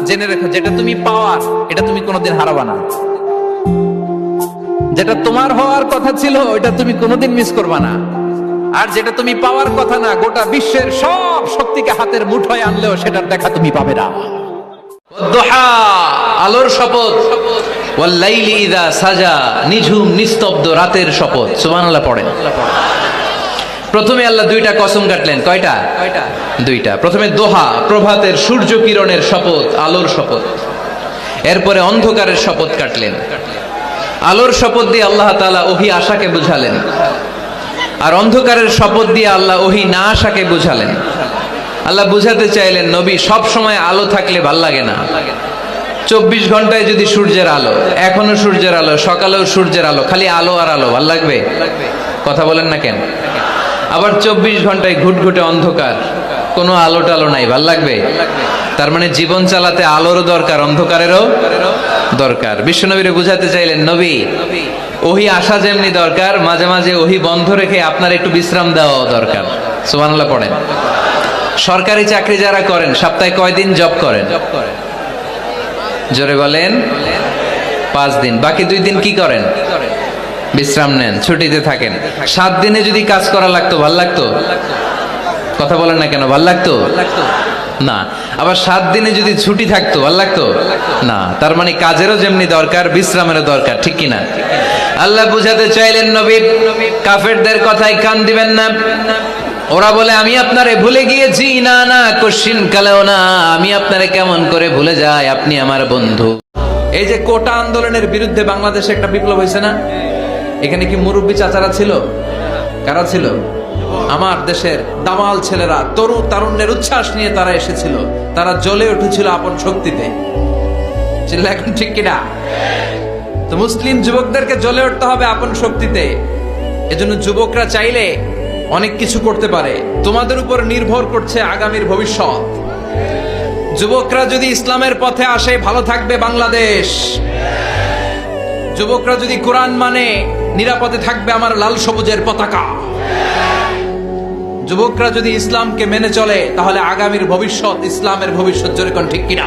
জেনে রেখো, যেটা তুমি পাওয়ার এটা তুমি কোনোদিন হারাবা না। যেটা তোমার হওয়ার কথা ছিল ওইটা তুমি কোনোদিন মিস করবা না। আর যেটা তুমি পাওয়ার কথা না, গোটা বিশ্বের সব শক্তিকে হাতের মুঠোয় আনলেও সেটার দেখা তুমি পাবে না। দুহা, আলোর শপথ। ওয়াল লাইলি ইযা সাজা, নিঝুম নিস্তব্ধ রাতের শপথ। সুবহানাল্লাহ পড়েন। প্রথমে আল্লাহ দুইটা কসম কাটলেন। কয়টা? দুইটা। প্রথমে দোহা, প্রভাতের সূর্য কিরণের শপথ, আলোর শপথ। এরপরে অন্ধকারের শপথ কাটলেন। আলোর শপথ দিয়ে আল্লাহ তাআলা ওহী আশাকে বুঝালেন, আর অন্ধকারের শপথ দিয়ে আল্লাহ ওহী না আশাকে বুঝালেন। আল্লাহ বুঝাতে চাইলেন, নবী সব সময় আলো থাকলে ভাল লাগে না। 24 ঘন্টায় যদি সূর্যের আলো, এখনো সূর্যের আলো, সকালেও সূর্যের আলো, খালি আলো আর আলো, ভাল লাগবে? কথা বলেন না কেন? আবার 24 ঘন্টায় ঘুটঘুটে অন্ধকার, কোনো আলো টালো নাই, ভাল লাগবে? তার মানে জীবন চালাতে আলোরও দরকার, অন্ধকারেরও দরকার। বিশ্বনবীরে বুঝাতে চাইলেন, নবী ওহী আসা যেমনি দরকার, মাঝে মাঝে ওহী বন্ধ রেখে আপনার একটু বিশ্রাম দেওয়া দরকার। সুবহানাল্লাহ পড়েন। সরকারি চাকরি যারা করেন, সপ্তাহে কয়দিন জব করেন? জোরে বলেন। 5 দিন। বাকি 2 দিন কি করেন? বিশ্রাম নেন, ছুটিতে থাকেন। 7 দিনে যদি কাজ করা লাগতো, ভাল লাগতো? কথা বলেন না কেন? ভাল লাগতো না। আবার 7 দিনে যদি ছুটি থাকতো, ভাল লাগতো না। তার মানে কাজেরও যেমনি দরকার, বিশ্রামেরও দরকার, ঠিক কিনা? আল্লাহ বুঝাতে চাইলেন, নবী কাফেরদের কথায় কান দিবেন না। ওরা বলে আমি আপনারে ভুলে গিয়েছি। না না, কোশ্চিন কালেও না। আমি আপনারে কেমন করে ভুলে যাই? আপনি আমার বন্ধু। এই যে কোটা আন্দোলনের বিরুদ্ধে বাংলাদেশে একটা বিপ্লব হয়েছে না? এখানে কি মুরব্বী চাচারা ছিল? কারা ছিল? আমার দেশের দামাল ছেলেরা, তারুণ্যের উচ্ছ্বাস নিয়ে তারা এসেছিল। তারা জ্বলে উঠেছিল আপন শক্তিতে। চিল্লা এখন ঠিক কিনা? তো মুসলিম যুবকদেরকে জ্বলে উঠতে হবে আপন শক্তিতে। এজন্য যুবকরা চাইলে অনেক কিছু করতে পারে। তোমাদের উপর নির্ভর করছে আগামীর ভবিষ্যৎ। যুবকরা যদি ইসলামের পথে আসে, ভালো থাকবে বাংলাদেশ। যুবকরা যদি কোরআন মানে, নিরাপদে থাকবে আমার লাল সবুজের পতাকা। যুবকরা যদি ইসলামকে মেনে চলে, তাহলে আগামীর ভবিষ্যৎ ইসলামের ভবিষ্যৎ। জোরে কোন ঠিক কিনা?